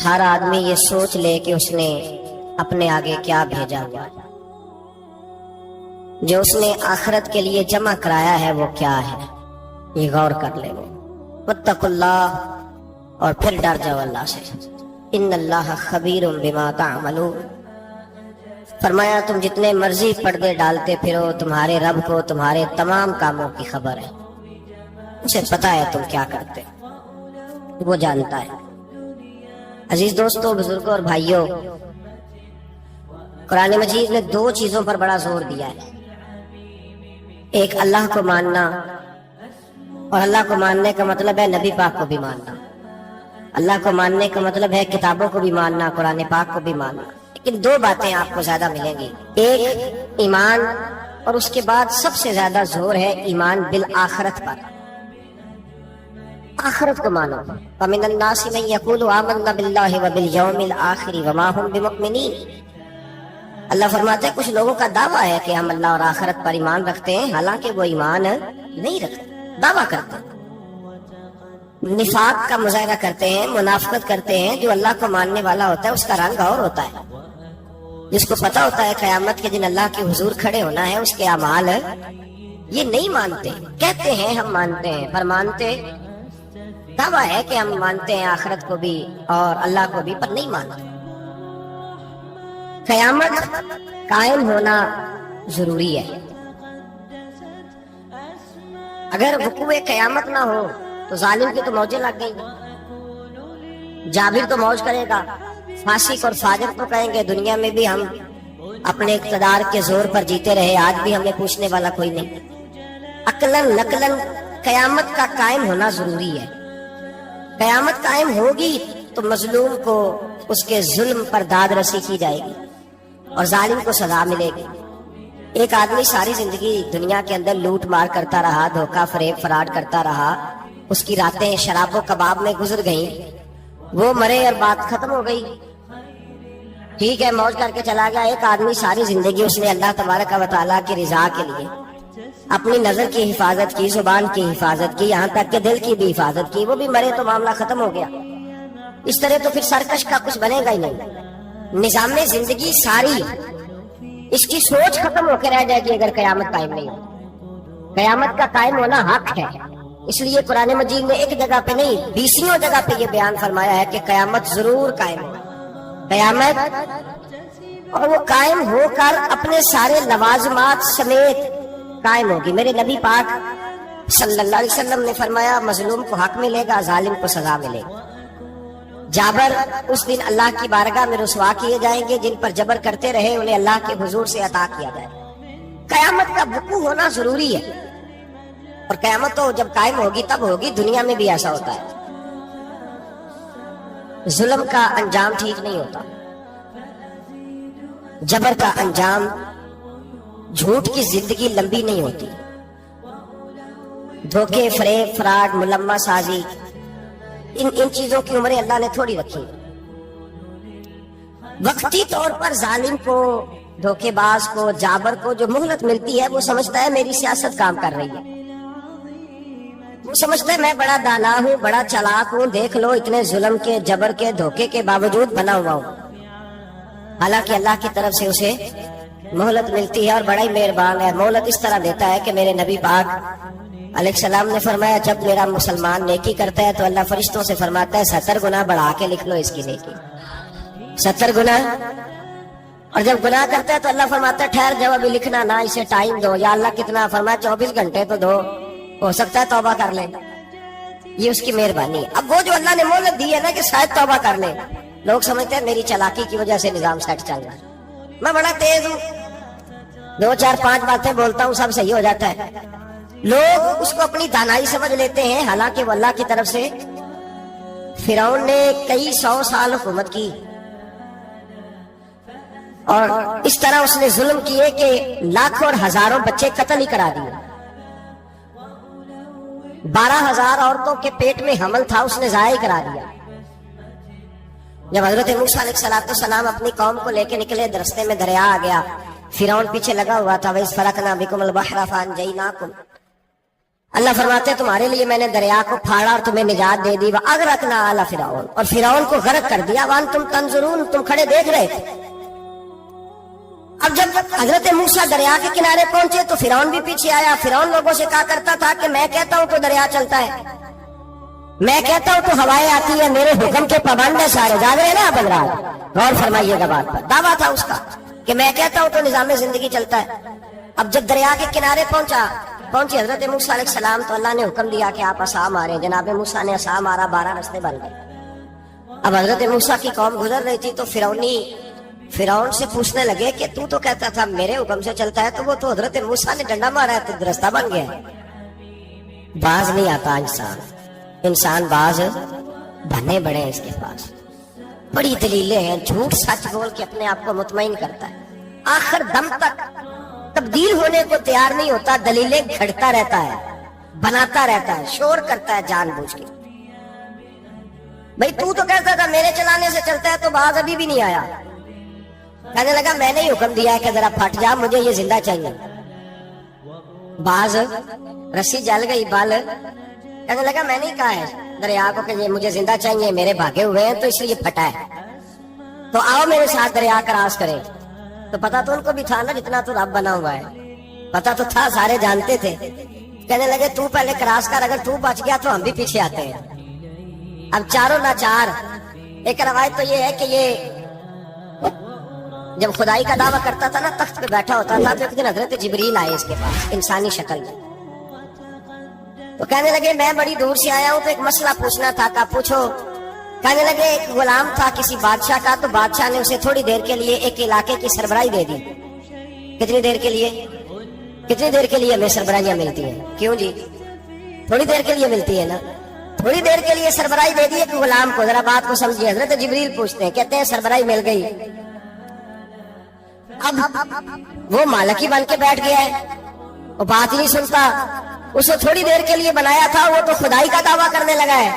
ہر آدمی یہ سوچ لے کہ اس نے اپنے آگے کیا بھیجا ہوا، جو اس نے آخرت کے لیے جمع کرایا ہے وہ کیا ہے، یہ غور کر لے وہ۔ واتقوا اللہ، اور پھر ڈر جاؤ اللہ سے۔ ان اللہ خبیر بما تعملون، فرمایا تم جتنے مرضی پردے ڈالتے پھرو، تمہارے رب کو تمہارے تمام کاموں کی خبر ہے، اسے پتا ہے تم کیا کرتے، وہ جانتا ہے۔ عزیز دوستو، بزرگوں اور بھائیوں، قرآن مجید نے دو چیزوں پر بڑا زور دیا ہے، ایک اللہ کو ماننا، اور اللہ کو ماننے کا مطلب ہے نبی پاک کو بھی ماننا۔ اللہ کو ماننے کا مطلب ہے کتابوں کو بھی ماننا، قرآن پاک کو بھی ماننا۔ لیکن دو باتیں آپ کو زیادہ ملیں گی، ایک ایمان، اور اس کے بعد سب سے زیادہ زور ہے ایمان بالآخرت پر، آخرت کو مانو۔ وَمِنَ النَّاسِ مَن يَقُولُ آمَنَّا بِاللَّهِ وَبِالْيَوْمِ الْآخِرِ وَمَا هُمْ بِمُؤْمِنِينَ۔ اللہ فرماتے ہیں کچھ لوگوں کا دعویٰ ہے کہ ہم اللہ اور آخرت پر ایمان رکھتے ہیں، حالانکہ وہ ایمان نہیں رکھتے، دعویٰ کرتے ہیں، نفاق کا مظاہرہ کرتے ہیں، منافقت کرتے ہیں۔ جو اللہ کو ماننے والا ہوتا ہے اس کا رنگ اور ہوتا ہے، جس کو پتا ہوتا ہے قیامت کے دن اللہ کے حضور کھڑے ہونا ہے، اس کے اعمال یہ نہیں مانتے، کہتے ہیں ہم مانتے ہیں، پر مانتے، دعویٰ ہے کہ ہم مانتے ہیں آخرت کو بھی اور اللہ کو بھی، پر نہیں مانتے۔ قیامت قائم ہونا ضروری ہے، اگر وقوع قیامت نہ ہو تو ظالم کی تو موجیں لگ گئی، جابر تو موج کرے گا، فاسق اور فاجر تو کہیں گے دنیا میں بھی ہم اپنے اقتدار کے زور پر جیتے رہے، آج بھی ہمیں پوچھنے والا کوئی نہیں۔ عقلاً نقلاً قیامت کا قائم ہونا ضروری ہے۔ قیامت قائم ہوگی تو مظلوم کو اس کے ظلم پر داد رسی کی جائے گی اور ظالم کو سزا ملے گی۔ ایک آدمی ساری زندگی دنیا کے اندر لوٹ مار کرتا رہا، دھوکہ فریب فراڈ کرتا رہا، اس کی راتیں شراب و کباب میں گزر گئیں، وہ مرے اور بات ختم ہو گئی، ٹھیک ہے موج کر کے چلا گیا۔ ایک آدمی ساری زندگی اس نے اللہ تبارک و تعالیٰ کی رضا کے لیے اپنی نظر کی حفاظت کی، زبان کی حفاظت کی، یہاں تک کہ دل کی بھی حفاظت کی، وہ بھی مرے تو معاملہ ختم ہو گیا۔ اس طرح تو پھر سرکش کا کچھ بنے گا ہی نہیں، نظام زندگی ساری اس کی سوچ ختم ہو کے رہ جائے گی اگر قیامت قائم نہیں ہو۔ قیامت کا قائم ہونا حق ہے، اس لیے قرآن مجید نے ایک جگہ پہ نہیں 20 جگہ پہ یہ بیان فرمایا ہے کہ قیامت ضرور قائم ہو، قیامت، اور وہ قائم ہو کر اپنے سارے لوازمات سمیت قائم ہوگی۔ میرے نبی پاک صلی اللہ علیہ وسلم نے فرمایا مظلوم کو حق ملے گا، ظالم کو سزا ملے گی۔ جابر اس دن اللہ کی بارگاہ میں رسوا کیے جائیں گے، جن پر جبر کرتے رہے انہیں اللہ کے حضور سے عطا کیا جائے۔ قیامت کا وقوع ہونا ضروری ہے، اور قیامت تو جب قائم ہوگی تب ہوگی، دنیا میں بھی ایسا ہوتا ہے، ظلم کا انجام ٹھیک نہیں ہوتا، جبر کا انجام، جھوٹ کی زندگی لمبی نہیں ہوتی، دھوکے فریب فراڈ ملمہ سازی، ان چیزوں کی عمریں اللہ نے تھوڑی رکھی۔ وقتی طور پر ظالم کو، دھوکے باز کو، جابر کو جو مہلت ملتی ہے وہ سمجھتا ہے میری سیاست کام کر رہی ہے، وہ سمجھتا ہے میں بڑا دانا ہوں، بڑا چالاک ہوں، دیکھ لو اتنے ظلم کے، جبر کے، دھوکے کے باوجود بنا ہوا ہوں۔ حالانکہ اللہ کی طرف سے اسے مہلت ملتی ہے اور بڑا ہی مہربان ہے، مہلت اس طرح دیتا ہے کہ میرے نبی پاک علیہ السلام نے فرمایا جب میرا مسلمان نیکی کرتا ہے تو اللہ فرشتوں سے فرماتا ہے 70 گنا بڑھا کے لکھ لو اس کی نیکی، 70 گنا، اور جب گناہ کرتا ہے تو اللہ فرماتا ہے ٹھہر جاؤ ابھی لکھنا نہ، اسے ٹائم دو۔ یا اللہ کتنا؟ فرمایا 24 گھنٹے تو دو، ہو سکتا ہے توبہ کر لیں، یہ اس کی مہربانی ہے۔ اب وہ جو اللہ نے مہلت دی ہے نا کہ شاید توبہ کر لیں، لوگ سمجھتے ہیں میری چالاکی کی وجہ سے نظام سیٹ چل رہا ہے، میں بڑا تیز ہوں، 2 4 5 باتیں بولتا ہوں سب صحیح ہو جاتا ہے۔ لوگ اس کو اپنی دانائی سمجھ لیتے ہیں، حالانکہ وہ اللہ کی طرف سے۔ فرعون نے کئی 100 سال حکومت کی اور اس طرح اس نے ظلم کیے کہ لاکھوں اور ہزاروں بچے قتل ہی کرا دیے، 12,000 عورتوں کے پیٹ میں حمل تھا اس نے ضائع کرا دیا۔ جب حضرت موسیٰ علیہ السلام اپنی قوم کو لے کے نکلے، رستے میں دریا آ گیا، فرعون پیچھے لگا ہوا تھا، وَإِذْ فَرَقْنَا بِكُمُ الْبَحْرَ فَأَنْجَيْنَاكُمْ، अल्लाह फरमाते हैं तुम्हारे लिए मैंने दरिया को फाड़ा और तुम्हें निजात दे दी, अगरकना आला फिरौन, और फिरौन को गर्क कर दिया, वान तुम तंजुरून, तुम खड़े देख रहे थे। अब जब हजरत मूसा दरिया के किनारे पहुंचे तो फिरौन भी पीछे आया। फिरौन लोगों से कहा करता था कि मैं कहता हूं तो दरिया चलता है, मैं कहता हूं तो हवाएं आती है, मेरे हुक्म के पाबंद है सारे। जाग रहे ना बंदरा, गौर फरमाइएगा बात पर। दावा था उसका कि मैं कहता हूं तो निजाम जिंदगी चलता है। अब जब दरिया के किनारे पहुंची हजरत मूसा अलैहिस्सलाम, तो अल्लाह ने हुक्म दिया कि आप असा मारे। जनाब मूसा ने असा मारा, 12 रास्ते बन गए। अब हजरत मूसा की कौम गुजर रही थी तो फिरौन से पूछने लगे कि तू तो कहता था मेरे हुक्म से चलता है, तो वो तो हजरत मूसा ने डंडा मारा है तो रास्ता बन गया। बाज नहीं आता इंसान बाज बने बड़े हैं इसके पास, बड़ी दलीलें हैं, झूठ सच बोल के अपने आप को मुतमईन करता है, आखिर दम तक तब्दील होने को तैयार नहीं होता, दलीलें घड़ता रहता है, बनाता रहता है, शोर करता है जानबूझ के। भाई तू तो कहता था मेरे चलाने से चलता है, तो बाज अभी भी नहीं आया। कहने लगा मैंने ही हुक्म दिया है कि जरा फट जा, मुझे ये जिंदा चाहिए। बाज रस्सी जल गई, बाल। कहने लगा मैंने ही कहा है दरिया को कि ये मुझे जिंदा चाहिए, मेरे भागे हुए हैं तो इसलिए फटा है, तो आओ मेरे साथ दरिया क्रॉस करें। तो पता तो उनको भी था ना, जितना तो रब बना हुआ है, पता तो था, सारे जानते थे। कहने लगे तू पहले क्रॉस कर, अगर तू बच गया तो हम भी पीछे आते हैं। अब चारों ना चार। एक रवायत तो ये है कि ये जब खुदाई का दावा करता था ना, तख्त पे बैठा होता था, तो एक दिन हजरत जिब्रील आए इसके पास इंसानी शक्ल में। तो कहने लगे मैं बड़ी दूर से आया हूं, तो एक मसला पूछना था। का पूछो। कहने लगे एक गुलाम था किसी बादशाह का, तो बादशाह ने उसे थोड़ी देर के लिए एक इलाके की सरबराही दे दी। कितनी देर के लिए? कितनी देर के लिए हमें सरबराहियां मिलती हैं? क्यों जी? थोड़ी देर के लिए मिलती है ना। थोड़ी देर के लिए सरबराही दे दी एक गुलाम को। जरा बात को समझिए। हजरत जिब्रील पूछते हैं, कहते हैं सरबराही मिल गई, अब वो मालिक ही बन के बैठ गया है, वो बात ही नहीं सुनता। उसे थोड़ी देर के लिए बनाया था, वो तो खुदाई का दावा करने लगा है।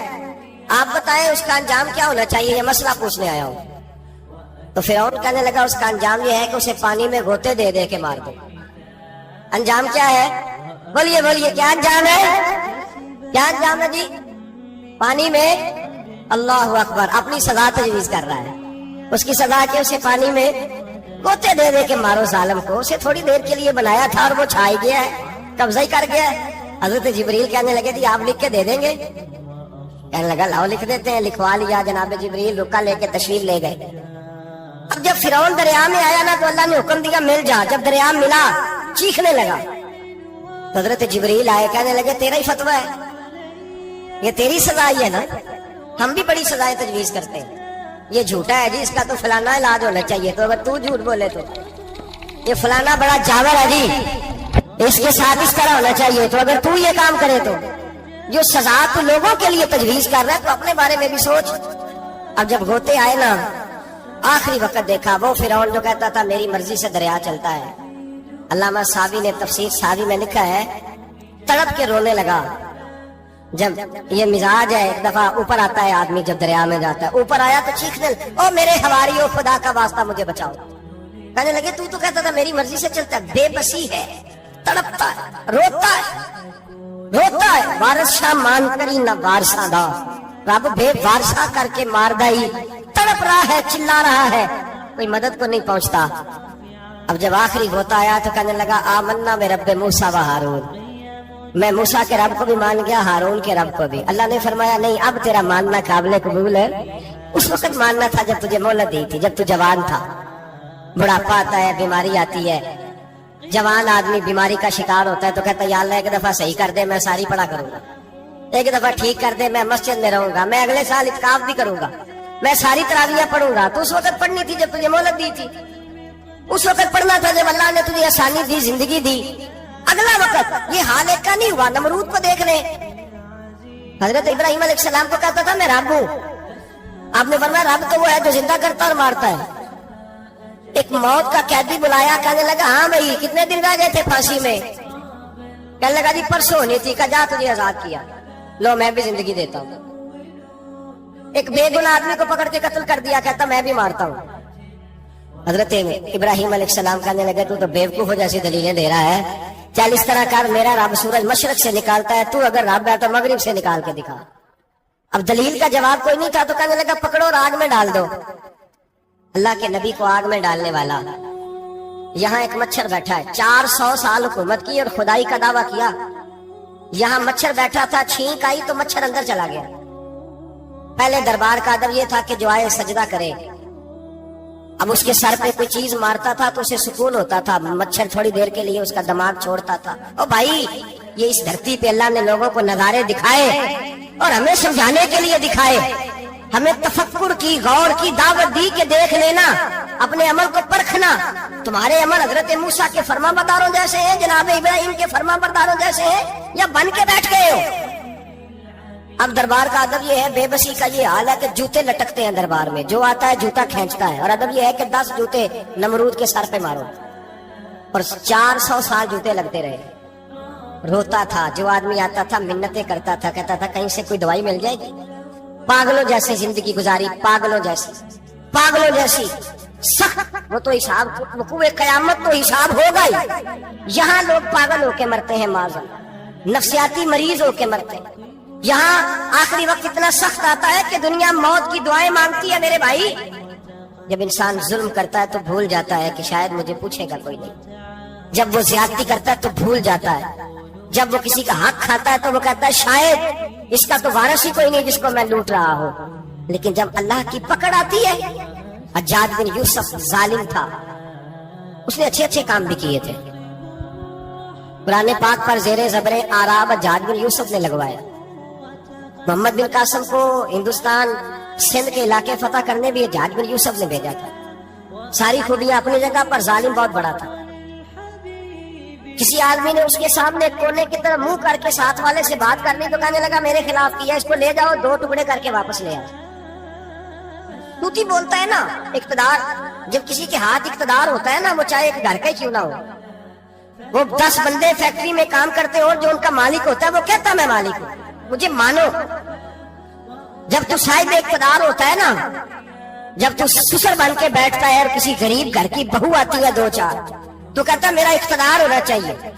आप बताएं उसका अंजाम क्या होना चाहिए? ये मसला पूछने आया हूं। तो फिरौन कहने लगा उसका अंजाम ये है कि उसे पानी में गोते दे दे के मार दो। अंजाम क्या है? बोलिए बोलिए, क्या अंजाम है? क्या अंजाम है जी? पानी में, अल्लाह अकबर, अपनी सजा तजवीज कर रहा है। उसकी सजा के उसे पानी में गोते दे दे के मारो जालिम को। उसे थोड़ी देर के लिए बनाया था और वो छा गया है, कब्जा ही कर गया है। हजरत जिब्रील कहने लगे जी आप लिख के दे देंगे? कहने लगा लाओ लिख देते हैं। लिखवा लिया। जनाब जिब्रील रुका लेके तशरीफ ले गए। अब जब फिरौन दरिया में आया ना, तो अल्लाह ने हुक्म दिया मिल जा। जब दरिया मिला चीखने लगा। तो हजरत जिब्रील आए, कहने लगे तेरा ही फतवा है, ये तेरी सजा ही है ना, हम भी बड़ी सजाएं तजवीज करते हैं। ये झूठा है जी, इसका तो फलाना इलाज होना चाहिए। तो अगर तू झूठ बोले तो ये फलाना बड़ा जावर है जी, इसके साथ इस तरह होना चाहिए। तो अगर तू ये काम करे तो जो सजा तू लोगों के लिए तजवीज कर रहा है, तो अपने बारे में भी सोच। अब जब गोते आए ना, आखिरी वक्त देखा वो फिरौन जो कहता था मेरी मर्जी से दरिया चलता है। अल्लामा सावी ने तफसीर सावी में लिखा है, तड़प के रोने लगा। जब ये मिजाज है, एक दफा ऊपर आता है आदमी जब दरिया में जाता है, ऊपर आया तो चीखने, ओ मेरे हवारी, ओ खुदा का वास्ता मुझे बचाओ। कहने लगे तू तो कहता था मेरी मर्जी से चलता है। बेबसी है, तड़पता है, रोता है। वारसा मान करी न वारसा दा, रब बे वारसा करके मार दाई। तड़प रहा है, चिल्ला रहा है, कोई मदद को नहीं पहुंचता। अब जब आखिरी होता आया तो कहने लगा आमन्ना में रब्बे मूसा व हारून, मैं मूसा के रब को भी मान गया, हारून के रब को भी। अल्लाह ने फरमाया नहीं, अब तेरा मानना काबिल कबूल है। उस वक्त मानना था जब तुझे मोहलत दी थी, जब तू जवान था। बुढ़ापा आता है, बीमारी आती है, जवान आदमी बीमारी का शिकार होता है तो कहता है या अल्लाह एक दफा सही कर दे, मैं सारी पढ़ा करूंगा, एक दफा ठीक कर दे, मैं मस्जिद में रहूंगा, मैं अगले साल इत्काफ भी करूंगा, मैं सारी तरावियां पढ़ूंगा। तो उस वक्त पढ़नी थी जब तुझे मोहलत दी थी, उस वक्त पढ़ना था जब अल्लाह ने तुझे आसानी दी, जिंदगी दी। अगला वक्त ये हाल एक का नहीं हुआ। नमरूद को देख ले, हजरत इब्राहिम अलैहिस्सलाम को कहता था मैं रब हूं। आपने फरमाया रब तो वो है जो जिंदा करता और मारता है। एक मौत का कैदी बुलाया, कहने लगा हाँ भाई कितने दिन रह गए थे फांसी में? कहने लगा जी परसों होनी थी। कहा जा तुझे आजाद किया, लो मैं भी जिंदगी देता हूं। एक बेगुनाह आदमी को पकड़ के कत्ल कर दिया, कहता मैं भी मारता हूं। हजरत इब्राहिम अलैहिस्सलाम कहने लगे तू तो बेवकूफ हो जैसी दलीलें दे रहा है, चल इस तरह कर, मेरा रब सूरज मशरक से निकालता है, तू अगर रब है तो मगरिब से निकाल के दिखा। अब दलील का जवाब कोई नहीं था तो कहने लगा पकड़ो और आग में डाल दो। अल्लाह के नबी को आग में डालने वाला, यहाँ एक मच्छर बैठा है, 400 साल हुकूमत की और खुदाई का दावा किया। यहाँ मच्छर बैठा था, छींक आई तो मच्छर अंदर चला गया। पहले दरबार का अदब ये था कि जो आए सजदा करे। अब उसके सर पे कोई चीज मारता था तो उसे सुकून होता था, मच्छर थोड़ी देर के लिए उसका दिमाग छोड़ता था। ओ भाई, ये इस धरती पे अल्लाह ने लोगों को नजारे दिखाए और हमें समझाने के लिए दिखाए, हमें तफक्कुर की, गौर की दावत दी कि देख लेना, अपने अमल को परखना। तुम्हारे अमल हजरत मूसा के फरमाबरदारों जैसे हैं, जनाब इब्राहिम के फरमाबरदारों जैसे हैं, या बन के बैठ गए हो। अब दरबार का अदब ये है, बेबसी का ये हाल है कि जूते लटकते हैं दरबार में, जो आता है जूता खींचता है। और अदब ये है कि 10 जूते नमरूद के सर पे मारो, और 400 साल जूते लगते रहे। रोता था, जो आदमी आता था मिन्नतें करता था, कहता था कहीं से कोई दवाई मिल जाएगी। पागलों जैसे जिंदगी गुजारी, पागलों जैसी सख्त। वो तो हिसाब, वक़ूए क़यामत तो हिसाब होगा ही। यहाँ लोग पागल होके मरते हैं, माज़न नफ्सियाती मरीज होके मरते हैं। यहाँ आखिरी वक्त इतना सख्त आता है कि दुनिया मौत की दुआएं मांगती है। मेरे भाई, जब इंसान जुल्म करता है तो भूल जाता है कि शायद मुझे पूछेगा कोई नहीं। जब वो ज्यादती करता है तो भूल जाता है। जब वो किसी का हक खाता है तो वो कहता है शायद इसका तो वारिस ही कोई नहीं जिसको मैं लूट रहा हूँ। लेकिन जब अल्लाह की पकड़ आती है, हज्जाज बिन यूसुफ जालिम था, उसने अच्छे अच्छे काम भी किए थे। कुरान पाक पर जेरे ज़बरे आराब हज्जाज बिन यूसुफ ने लगवाया। मोहम्मद बिन कासिम को हिंदुस्तान सिंध के इलाके फतह करने भी हज्जाज बिन यूसुफ ने भेजा था। सारी खूबियां अपनी जगह पर, जालिम बहुत बड़ा था। किसी आदमी ने उसके सामने कोने की तरफ मुंह करके साथ वाले से बात करनी तो कहने लगा मेरे खिलाफ किया, इसको ले जाओ, 2 टुकड़े करके वापस ले आओ। तूती बोलता है ना, इख्तिदार, जब किसी के हाथ इख्तिदार होता है ना, वो चाहे एक घर का ही क्यों ना हो, वो 10 बंदे फैक्ट्री में काम करते हो, जो उनका मालिक होता है वो कहता मैं मालिक हूं, मुझे मानो। जब तू साहिब इख्तिदार होता है ना, जब तू ससुर बन के बैठता है और किसी गरीब घर की बहू आती है 2-4, तो कहता मेरा इख्तिदार होना चाहिए।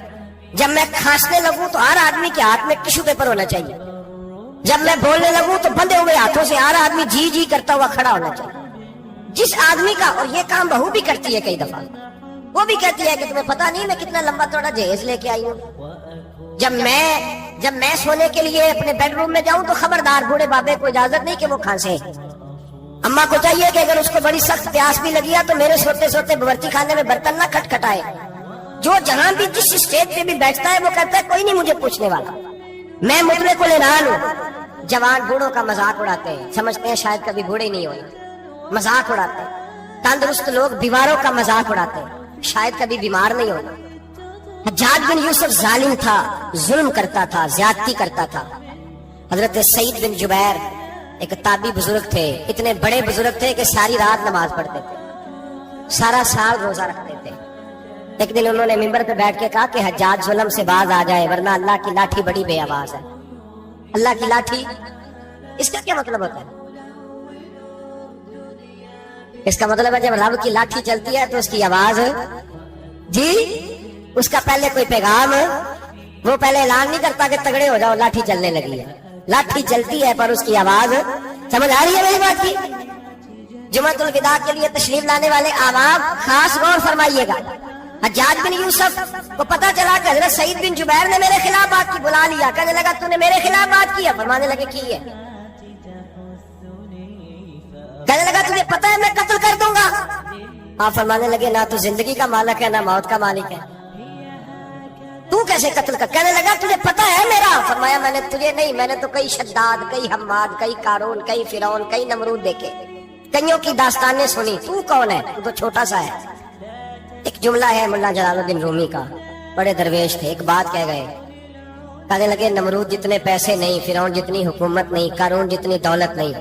जब मैं खांसने लगूं तो हर आदमी के हाथ में टिश्यू पेपर होना चाहिए। जब मैं बोलने लगूं तो बंधे हुए हाथों से हर आदमी जी जी करता हुआ खड़ा होना चाहिए। जिस आदमी का, और ये काम बहू भी करती है कई दफा, वो भी कहती है कि तुम्हें पता नहीं मैं कितना लंबा चौड़ा जहेज लेके आई हूँ। जब मैं सोने के लिए अपने बेडरूम में जाऊं तो खबरदार, बूढ़े बाबे को इजाजत नहीं कि वो खांसे। अम्मा को चाहिए कि अगर उसको बड़ी सख्त प्यास भी लगी है तो मेरे सोते सोते बावर्ची खाने में बर्तन ना खटखटाए। जो जहां भी जिस स्टेज पे भी बैठता है वो कहता है कोई नहीं मुझे पूछने वाला, मैं मुतले को लेना लूं। जवान बूढ़ों का मजाक उड़ाते हैं, समझते हैं शायद कभी बूढ़े नहीं होना, मजाक उड़ाते हैं। तंदुरुस्त लोग बीमारों का मजाक उड़ाते हैं, शायद कभी बीमार नहीं होना। हज्जाज बिन यूसुफ जालिम था, जुल्म करता था, ज्यादती करता था। हजरत सईद बिन जुबैर एक ताबी बुजुर्ग थे, इतने बड़े बुजुर्ग थे कि सारी रात नमाज पढ़ते थे, सारा साल रोजा रखते थे। एक दिन उन्होंने मिंबर पे बैठ के कहा कि हज्जाज जुल्म से बाज आ जाए वरना अल्लाह की लाठी बड़ी बेआवाज है। अल्लाह की लाठी, इसका क्या मतलब होता है? इसका मतलब है जब रब की लाठी चलती है तो उसकी आवाज जी, उसका पहले कोई पैगाम, वो पहले ऐलान नहीं करता कि तगड़े हो जाओ लाठी चलने लगी है। लाठी चलती है पर उसकी आवाज, समझ आ रही है मेरी बात की? जुमातुल विदा के लिए तशरीफ लाने वाले आवाम खास गौर फरमाइएगा। हज्जाज बिन यूसुफ को पता चला कि हजरत सईद बिन जुबैर ने मेरे खिलाफ बात की, बुला लिया, कहने लगा तूने मेरे खिलाफ बात की है? फरमाने लगे की है। कहने लगा तुझे पता है मैं कत्ल कर दूंगा? आप फरमाने लगे ना तू जिंदगी का मालिक है ना मौत का मालिक है, तू कैसे कत्ल कर? कहने लगा तुझे पता है मेरा? फरमाया मैंने तुझे नहीं, मैंने तो कई शद्दाद, कई हम्माद, कई कारून, कई फिरौन, कई नमरूद देखे, कईयों की दास्तानें सुनी। तू कौन है? तू तो छोटा सा है। एक जुमला है मुल्ला जलालुद्दीन रूमी का, बड़े दरवेश थे, एक बात कह गए, कहने लगे नमरूद जितने पैसे नहीं, फिरौन जितनी हुकूमत नहीं, कारून जितनी दौलत नहीं,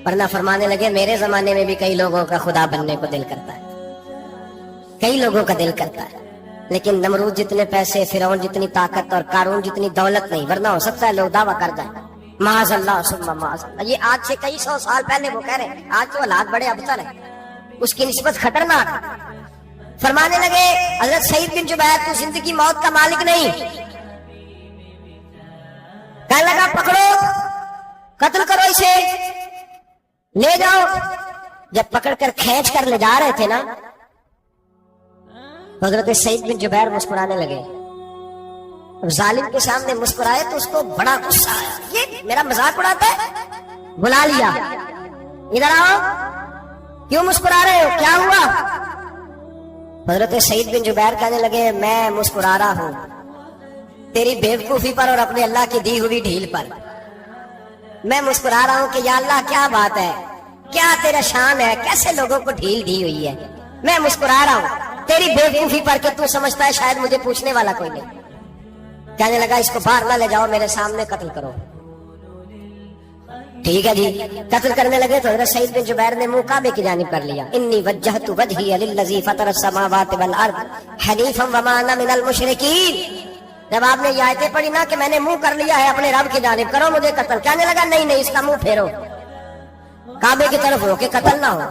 वरना फरमाने लगे मेरे जमाने में भी कई लोगों का खुदा बनने को दिल करता है, कई लोगों का दिल करता है, लेकिन नमरूद जितने पैसे, फिरौन जितनी ताकत और कारून जितनी दौलत नहीं, वरना हो सकता है लोग दावा कर जाए माज़अल्लाह सुम्मा माज़अल्लाह। ये आज से कई 100 साल पहले वो कह रहे हैं, आज तो हालात बड़े अबतर है, उसकी निस्बत खतरनाक। فرمانے لگے حضرت سعید بن جبیر تو زندگی موت کا مالک نہیں. کہنے لگا پکڑو قتل کرو اسے لے جاؤ. جب پکڑ کر کھینچ کر لے جا رہے تھے نا حضرت سعید بن جبیر مسکرانے لگے. اب ظالم کے سامنے مسکرائے تو اس کو بڑا غصہ آیا. یہ میرا مذاق اڑاتا ہے. بلا لیا, ادھر آؤ, کیوں مسکرا رہے ہو, کیا ہوا؟ حضرت سعید بن جبیر کہنے لگے میں مسکرا رہا ہوں تیری بیوقوفی پر اور اپنے اللہ کی دی ہوئی ڈھیل پر. میں مسکرا رہا ہوں کہ یا اللہ کیا بات ہے, کیا تیرا شان ہے, کیسے لوگوں کو ڈھیل دی ہوئی ہے. میں مسکرا رہا ہوں تیری بیوقوفی پر کہ تو سمجھتا ہے شاید مجھے پوچھنے والا کوئی نہیں. کہنے لگا اس کو باہر نہ لے جاؤ, میرے سامنے قتل کرو. ٹھیک ہے جی. قتل کرنے لگے تو حضرت سعید بن جبیر نے منہ کعبے کی جانب کر لیا. انی وجہت وجہی للذی فطر السماوات والارض حنیفا وما انا من المشرکین. جب آپ نے یہ آیتیں پڑھی نا کہ میں نے منہ کر لیا ہے اپنے رب کی جانب, کرو مجھے قتل. کہنے لگا نہیں نہیں, اس کا منہ پھیرو, کعبے کی طرف ہو کے قتل نہ ہو.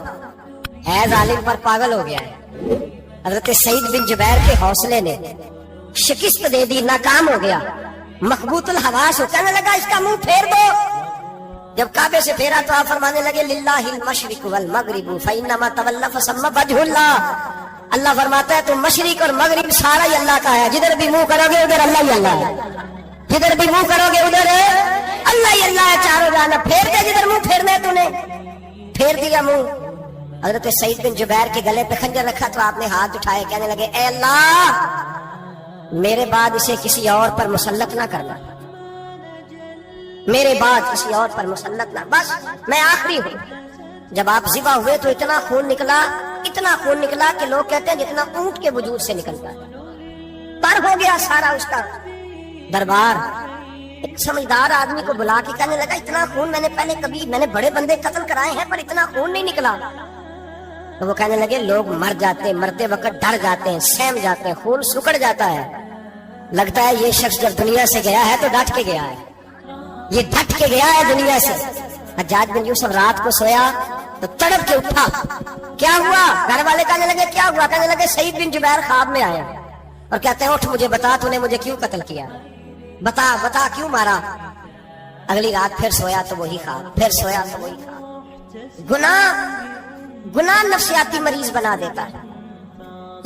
ہے ظالم پر پاگل ہو گیا ہے. حضرت سعید بن جبیر کے حوصلے نے شکست دے دی, ناکام ہو گیا, مخبوط الحواس ہو. کہنے لگا اس کا منہ پھیر دو. جب کعبے سے پھیرا تو آپ فرمانے لگے للہ المشرق والمغرب فانما تولى فثم وجه اللہ. اللہ فرماتا ہے تو مشرق اور مغرب سارا ہی اللہ کا ہے. جدھر بھی منہ کرو گے ادھر اللہ ہی اللہ ہے, جدھر بھی منہ کرو گے ادھر اللہ ہی اللہ ہے. چاروں جانب پھیر دے, جدھر منہ پھیرنا ہے تو نے پھیر دیا منہ. حضرت سعید بن جبیر کے گلے پہ خنجر رکھا تو آپ نے ہاتھ اٹھائے. کہنے لگے اے اللہ میرے بعد اسے کسی اور پر مسلط نہ کرنا, میرے بعد کسی اور پر مسلط نہ, بس میں آخری ہوں. جب آپ ذبح ہوئے تو اتنا خون نکلا کہ لوگ کہتے ہیں جتنا اونٹ کے وجود سے نکلتا ہے. پر ہو گیا سارا اس کا دربار. ایک سمجھدار آدمی کو بلا کے کہنے لگا اتنا خون میں نے بڑے بندے قتل کرائے ہیں پر اتنا خون نہیں نکلا. تو وہ کہنے لگے لوگ مر جاتے ہیں, مرتے وقت ڈر جاتے ہیں, سہم جاتے ہیں, خون سکڑ جاتا ہے. لگتا ہے یہ شخص جب دنیا سے گیا ہے تو ڈٹ کے گیا ہے, یہ ڈٹ کے گیا ہے دنیا سے. حجاج بن یوسف رات کو سویا تو تڑپ کے اٹھا. کیا ہوا؟ گھر والے کہنے لگے کیا ہوا؟ کہنے لگے سعید بن جبیر خواب میں آیا اور کہتے ہیں اٹھ مجھے بتا تو نے مجھے کیوں قتل کیا, بتا کیوں مارا. اگلی رات پھر سویا تو وہی خواب, پھر سویا تو وہی خواب. گناہ نفسیاتی مریض بنا دیتا ہے,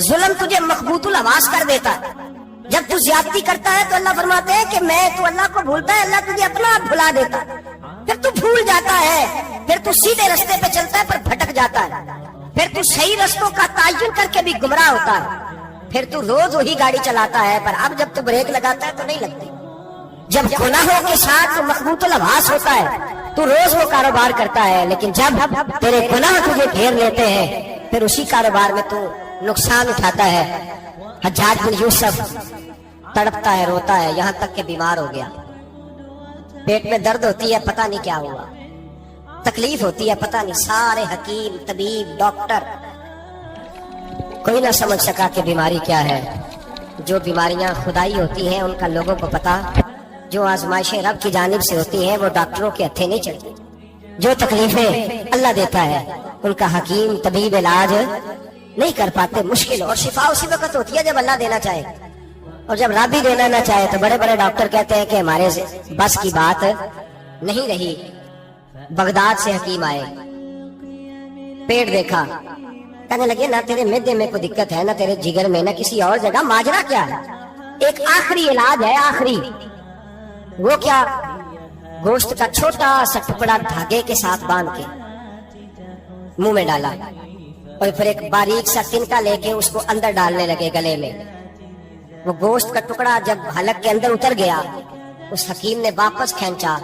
ظلم تجھے مخبوط الحواس کر دیتا ہے. جب تو زیادتی کرتا ہے تو اللہ فرماتے ہیں کہ میں تو اللہ کو بھولتا ہے, اللہ تجھے اپنا آپ بھلا دیتا ہے. پھر تو بھول جاتا ہے, پھر تو سیدھے رستے پہ چلتا ہے پر بھٹک جاتا ہے, پھر تو صحیح رستوں کا تعین کر کے بھی گمراہ ہوتا ہے. پھر تو روز وہی گاڑی چلاتا ہے پر اب جب تو بریک لگاتا ہے تو نہیں لگتی. جب گناہوں کے ساتھ تو مخبوط الحواس ہوتا ہے تو روز وہ کاروبار کرتا ہے, لیکن جب تیرے گناہ تجھے گھیر لیتے ہیں پھر اسی کاروبار میں تو نقصان اٹھاتا ہے. حجاج بن یوسف تڑپتا ہے, روتا ہے, یہاں تک کہ بیمار ہو گیا. پیٹ میں درد ہوتی ہے, پتہ نہیں کیا ہوا, تکلیف ہوتی ہے, پتہ نہیں. سارے حکیم, طبیب, ڈاکٹر کوئی نہ سمجھ سکا کہ بیماری کیا ہے. جو بیماریاں خدائی ہوتی ہیں ان کا لوگوں کو پتا, جو آزمائشیں رب کی جانب سے ہوتی ہیں وہ ڈاکٹروں کے ہتھے نہیں چلتی. جو تکلیفیں اللہ دیتا ہے ان کا حکیم طبیب علاج نہیں کر پاتے. مشکل اور شفا اسی وقت ہوتی ہے جب اللہ دینا چاہے, اور جب رب بھی دینا نہ چاہے تو بڑے بڑے ڈاکٹر کہتے ہیں کہ ہمارے بس کی بات نہیں رہی. بغداد سے حکیم آئے, پیٹ دیکھا, کہنے لگے نہ تیرے معدے میں کوئی دقت ہے, نہ تیرے جگر میں, نہ کسی اور جگہ, ماجرا کیا ہے؟ ایک آخری علاج ہے, آخری. وہ کیا؟ گوشت کا چھوٹا سا ٹکڑا دھاگے کے ساتھ باندھ کے منہ میں ڈالا اور پھر ایک باریک سا تنکا لے کے اس کو اندر ڈالنے لگے گلے میں. وہ گوشت کا ٹکڑا جب حلق کے اندر اتر گیا اس حکیم نے واپس کھینچا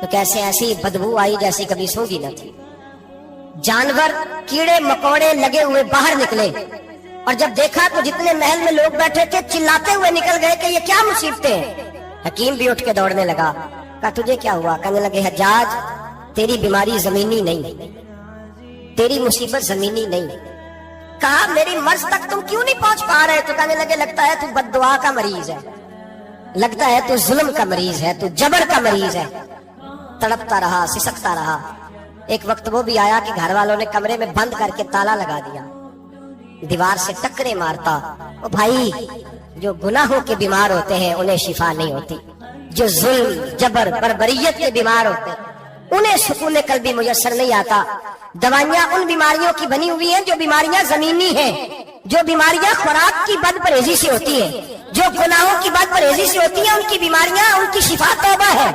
تو کیسے ایسی بدبو آئی جیسی کبھی سونگی نہ تھی. جانور, کیڑے مکوڑے لگے ہوئے باہر نکلے, اور جب دیکھا تو جتنے محل میں لوگ بیٹھے تھے چلاتے ہوئے نکل گئے کہ یہ کیا مصیبتیں ہیں. حکیم بھی اٹھ کے دوڑنے لگا. کہا تجھے کیا ہوا؟ کہنے لگے حجاج تیری بیماری زمینی نہیں, تیری مصیبت زمینی نہیں. کہا میری مرض تک تم کیوں نہیں پہنچ پا رہے؟ تو کہنے لگے لگتا ہے تو بد دعا کا مریض ہے, لگتا ہے تو ظلم کا مریض ہے, تو جبر کا مریض ہے. تڑپتا رہا, سسکتا رہا. ایک وقت وہ بھی آیا کہ گھر والوں نے کمرے میں بند کر کے تالا لگا دیا. दीवार से टक्करे मारता। ओ भाई, जो गुनाहों के बीमार होते हैं उन्हें शिफा नहीं होती, जो जुल्म जबर बर्बरियत के बीमार होते हैं उन्हें सुकून कल्बी मुयस्सर नहीं आता। दवाइयां उन बीमारियों की बनी हुई हैं जो बीमारियां जमीनी हैं, जो बीमारियां खुराक की बदपरहेजी से होती है, जो गुनाहों की बदपरहेजी से होती है, उनकी बीमारियां, उनकी शिफा तौबा है,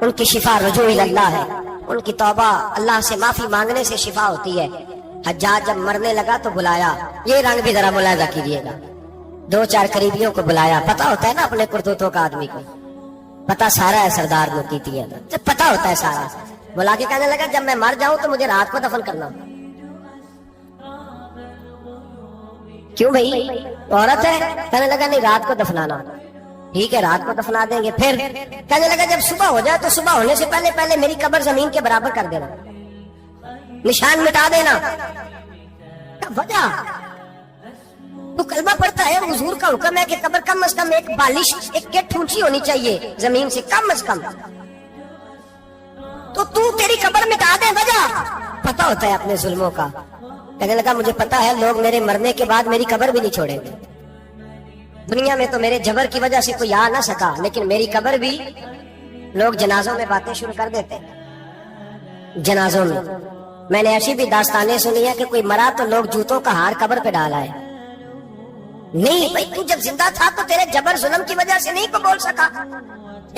उनकी शिफा रुजू इल्लाह है, उनकी तौबा अल्लाह से माफी मांगने से शिफा होती है। हज्जाज जब मरने लगा तो बुलाया, ये रंग भी जरा मुलाजा कीजिएगा, 2-4 करीबियों को बुलाया। पता होता है ना अपने करतूतों का आदमी को, पता सारा है सरदार मुकीती है, जब पता होता है सारा। बुला के कहने लगा जब मैं मर जाऊं तो मुझे रात को दफन करना। क्यों भाई, औरत है? कहने लगा नहीं, रात को दफनाना। ठीक है, रात को दफना देंगे। फिर कहने लगा जब सुबह हो जाए तो सुबह होने से पहले पहले मेरी कब्र जमीन के बराबर कर देना, निशान मिटा देना। वजह तो कलमा पढ़ता है, हुजूर का हुक्म है कि कब्र कम से कम एक बालिश, एक गेट ऊंची होनी चाहिए जमीन से कम से कम, तो तू तेरी कब्र मिटा दे। वजह पता होता है अपने जुल्मों का। कहने लगा मुझे पता है लोग मेरे मरने के बाद मेरी कब्र भी नहीं छोड़ेंगे। दुनिया में तो मेरे जबर की वजह से कोई आ ना सका, लेकिन मेरी कब्र भी लोग जनाजों में बातें शुरू कर देते हैं। जनाजों में मैंने ऐसी भी दास्तानें सुनी है कि कोई मरा तो लोग जूतों का हार कब्र पे डाला है। नहीं भाई, तू जब जिंदा था तो तेरे जबर जुल्म की वजह से नहीं को बोल सका।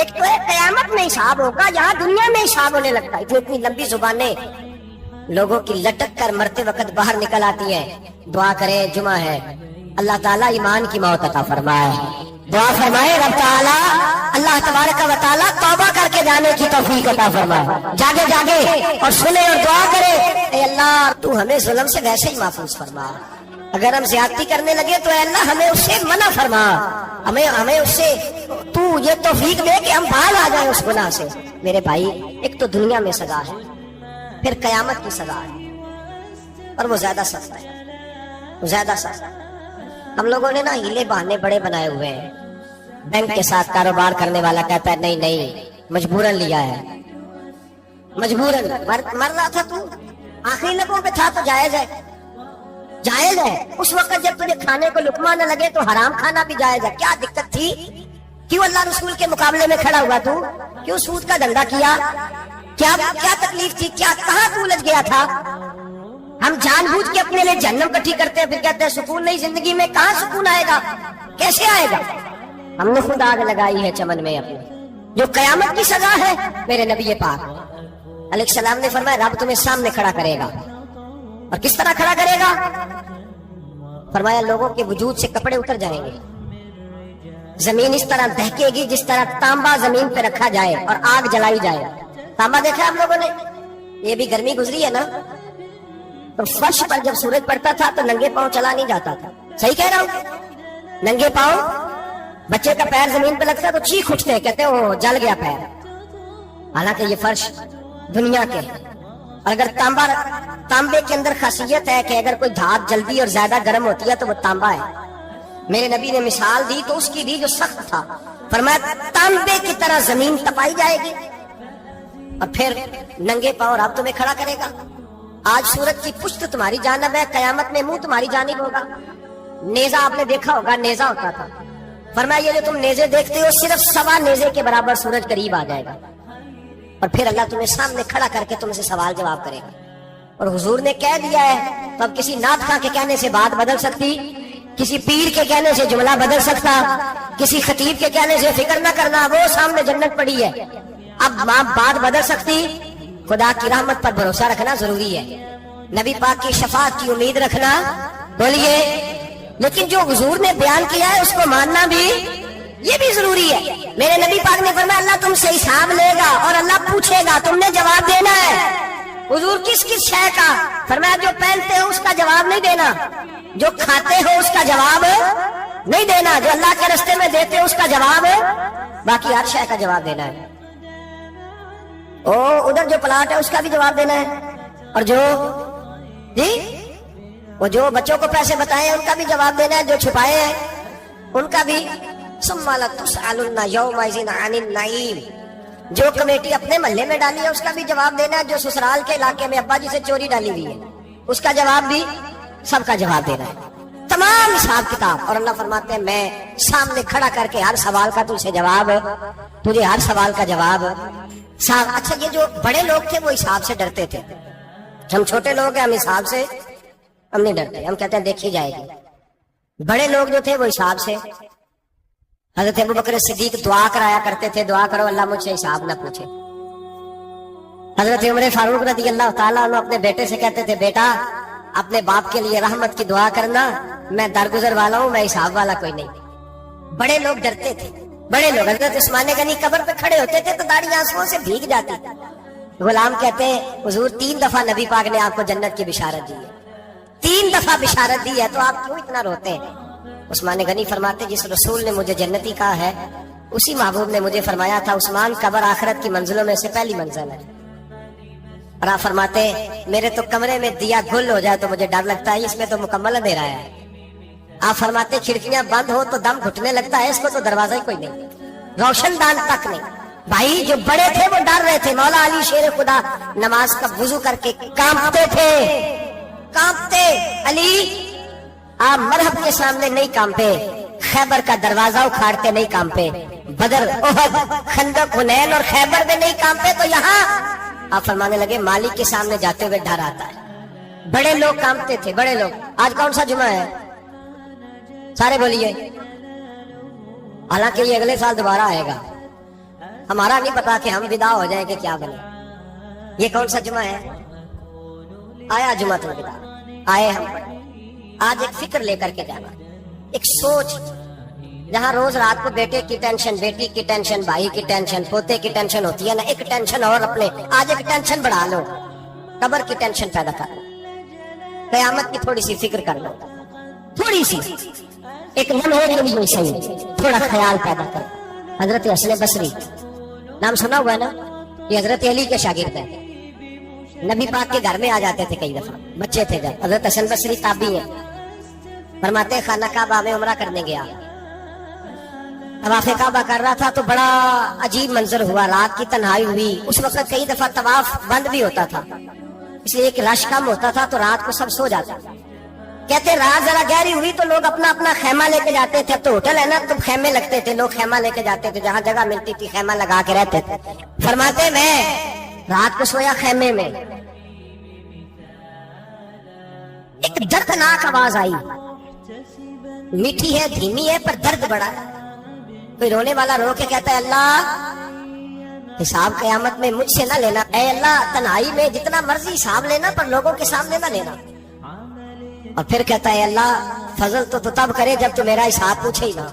एक तो है कयामत में हिसाब होगा, यहाँ दुनिया में हिसाब होने लगता है। इतनी लंबी जुबानें लोगों की लटक कर मरते वक्त बाहर निकल आती हैं। दुआ करे, जुमा है, अल्लाह ताला ईमान की मौत अता फरमाए। दुआ फरमाए रब ताला, अल्लाह तबारक व तआला तौबा करके जाने की तौफीक अता फरमाए। जागे जागे और सुने और दुआ करे, ए अल्लाह तू हमें जुल्म से वैसे ही महफूज फरमा। अगर हम ज्यादती करने लगे तो अल्लाह हमें उससे मना फरमा, हमें उससे तू ये तौफीक दे कि हम बाहर आ जाए उस गुनाह से। मेरे भाई, एक तो दुनिया में सजा है, फिर कयामत की सजा है, और वो ज्यादा सख्त है, वो ज्यादा सख्त है। हम लोगों ने ना हीले बहाने बड़े बनाए हुए हैं। बैंक के साथ कारोबार करने वाला कहता है नहीं नहीं मजबूरन लिया है, मजबूरन। मर रहा था तू, आखिरी लबों पे था तो जायज है, जायज है। उस वक्त जब तुझे खाने को लुकमा न लगे तो हराम खाना भी जायज है। क्या दिक्कत थी? क्यों अल्लाह रसूल के मुकाबले में खड़ा हुआ तू? क्यों सूद का धंधा किया? क्या क्या तकलीफ थी? क्या कहाँ तू उलझ गया था? हम जानबूझ के अपने लिए जहन्नम इकट्ठी करते हैं, फिर कहते हैं सुकून नहीं जिंदगी में। कहाँ सुकून आएगा? कैसे आएगा? हमने खुद आग लगाई है चमन में अपने, जो कयामत की सजा है। मेरे नबी पाक अलैहिस्सलाम ने फरमाया रब तुम्हें सामने खड़ा करेगा। और किस तरह खड़ा करेगा? फरमाया लोगों के वजूद से कपड़े उतर जाएंगे, जमीन इस तरह दहकेगी जिस तरह तांबा जमीन पे रखा जाए और आग जलाई जाए। तांबा देखा आप लोगों ने? ये भी गर्मी गुजरी है ना, तो फर्श पर जब सूरज पड़ता था तो नंगे पांव चला नहीं जाता था। सही कह रहा हूं? नंगे पांव, बच्चे का पैर जमीन पे लगता है तो चीख उठते हैं, कहते हैं वो जल गया पैर। हालांकि ये फर्श दुनिया के, अगर तांबे के अंदर खासियत है कि अगर कोई धात जल्दी और ज्यादा गर्म होती है तो वो तांबा है। मेरे नबी ने मिसाल दी तो उसकी दी जो सख्त था। फरमाया तांबे की तरह जमीन तपाई जाएगी और फिर नंगे पांव रब तुम्हें खड़ा करेगा। आज सूरज की पुश्त तुम्हारी जानिब है, कयामत में मुंह तुम्हारी जानिब होगा। नेजा आपने देखा होगा, नेजा होता था। फरमाया ये जो तुम नेजे देखते हो सिर्फ 1.25 नेजे के बराबर सूरज करीब आ जाएगा और फिर अल्लाह तुम्हें सामने खड़ा करके तुमसे सवाल जवाब करेगा। और हुजूर ने कह दिया है तो अब किसी नात खां के कहने से बात बदल सकती, किसी पीर के कहने से जुमला बदल सकता, किसी खतीब के कहने से फिक्र न करना, वो सामने जन्नत पड़ी है। अब बात बदल सकती। खुदा की रहमत पर भरोसा रखना जरूरी है, नबी पाक की शफाअत की उम्मीद रखना। बोलिए, लेकिन जो हुजूर ने बयान किया है उसको मानना भी, ये भी जरूरी है। मेरे नबी पाक ने फरमाया अल्लाह तुमसे हिसाब लेगा और अल्लाह पूछेगा, तुमने जवाब देना है। हुजूर किस किस शय का? फरमाया जो पहनते हो उसका जवाब नहीं देना, जो खाते हो उसका जवाब नहीं देना, जो अल्लाह के रास्ते में देते हो उसका जवाब, बाकी हर शय का जवाब देना है। ओ उधर जो प्लाट है उसका भी जवाब देना है, और जो जी वो जो बच्चों को पैसे बताए हैं उनका भी जवाब देना है, जो छुपाए हैं उनका भी। सुम्मा लतुसअलुन्ना यौमइज़िन अनिन नईम, जो कमेटी अपने महल्ले में डाली है उसका भी जवाब देना है, जो ससुराल के इलाके में अब्बा जी से चोरी डाली हुई है उसका जवाब भी, सबका जवाब देना है। तमाम हिसाब किताब। और अल्लाह फरमाते हैं मैं सामने खड़ा करके हर सवाल का तुझे जवाब, तुझे हर सवाल का जवाब। अच्छा, ये जो बड़े लोग थे वो हिसाब से डरते थे, हम छोटे लोग हैं, हम हिसाब से हम नहीं डरते, हम कहते हैं देखी जाएगी। बड़े लोग जो थे वो हिसाब से, हजरत अबू बकर सिद्दीक दुआ कराया करते थे, दुआ करो अल्लाह मुझसे हिसाब ना पूछे। हजरत उमर फारूक रज़ी अल्लाह ताला अन्हु अपने बेटे से कहते थे बेटा अपने बाप के लिए रहमत की दुआ करना, मैं दरगुजर वाला हूं, मैं हिसाब वाला कोई नहीं। बड़े लोग डरते थे, बड़े लोग। हजरत उस्मान गनी कब्र पे खड़े होते थे तो दाढ़ी आंसुओं से भीग जाती। गुलाम कहते हैं हुजूर 3 दफा नबी पाक ने आपको जन्नत की बिशारत दी है, 3 दफा बिशारत दी है, तो आप क्यों इतना रोते हैं? उस्मान गनी फरमाते जिस रसूल ने मुझे जन्नती कहा है उसी महबूब ने मुझे फरमाया था उस्मान कब्र आखिरत की मंजिलों में से पहली मंजिल है। और आप फरमाते मेरे तो कमरे में दिया गुल हो जाए तो मुझे डर लगता है, इसमें तो मुकम्मल अंधेरा है। आप फरमाते खिड़कियां बंद हो तो दम घुटने लगता है, इसको तो दरवाजा ही कोई नहीं, रोशनदान तक नहीं। भाई जो बड़े थे वो डर रहे थे। मौला अली शेर खुदा नमाज का वुजू करके कांपते थे, कांपते। अली आप मरहब के सामने नहीं कांपे, खैबर का दरवाजा उखाड़ते नहीं कांपे, बदर ओहद खंदक हुनैन और खैबर में नहीं कांपे, तो यहाँ आप फरमाने लगे मालिक के सामने जाते हुए डर आता है। बड़े लोग कांपते थे, बड़े लोग। आज कौन सा जुमा है? सारे बोलिए। हालांकि ये अगले साल दोबारा आएगा, हमारा नहीं पता कि हम विदा हो जाएंगे क्या बने। ये कौन सा जुमा है? आया जुमा तो विदा, आए हम। आज एक फिक्र लेकर के जाना, एक सोच, जहां रोज रात को बेटे की टेंशन, बेटी की टेंशन, भाई की टेंशन, पोते की टेंशन होती है ना, एक टेंशन और अपने, आज एक टेंशन बढ़ा लो, कब्र की टेंशन पैदा कर लो, कयामत की थोड़ी सी फिक्र कर लो, थोड़ी सी, एक लम्हे के लिए सही थोड़ा ख्याल पैदा कर। हजरत हसन बसरी नाम सुना हुआ है ना, ये हजरत अली के शागिर्द है, नबी पाक के घर में आ जाते थे कई दफा, बच्चे थे जब। हजरत हसन बसरी ताबी है, फरमाते खाना काबा में उमरा करने गया, तवाफ काबा कर रहा था तो बड़ा अजीब मंजर हुआ, रात की तन्हाई हुई। उस वक्त कई दफा तवाफ बंद भी होता था, इसलिए एक रश कम होता था तो रात को सब सो जाता। कहते रात जरा गहरी हुई तो लोग अपना अपना खेमा लेके जाते थे, अब तो होटल है ना तो खेमे लगते थे, लोग खेमा लेके जाते थे, जहां जगह मिलती थी खेमा लगा के रहते थे। फरमाते मैं रात को सोया खेमे में, एक दर्दनाक आवाज आई, मीठी है धीमी है पर दर्द बड़ा है। कोई रोने वाला रो के कहता है अल्लाह हिसाब कयामत में मुझसे ना लेना, ऐ अल्लाह तन्हाई में जितना मर्जी हिसाब लेना पर लोगों के सामने ना लेना। और फिर कहता है अल्लाह फजल तो तब करे जब तू मेरा हिसाब पूछे ही ना।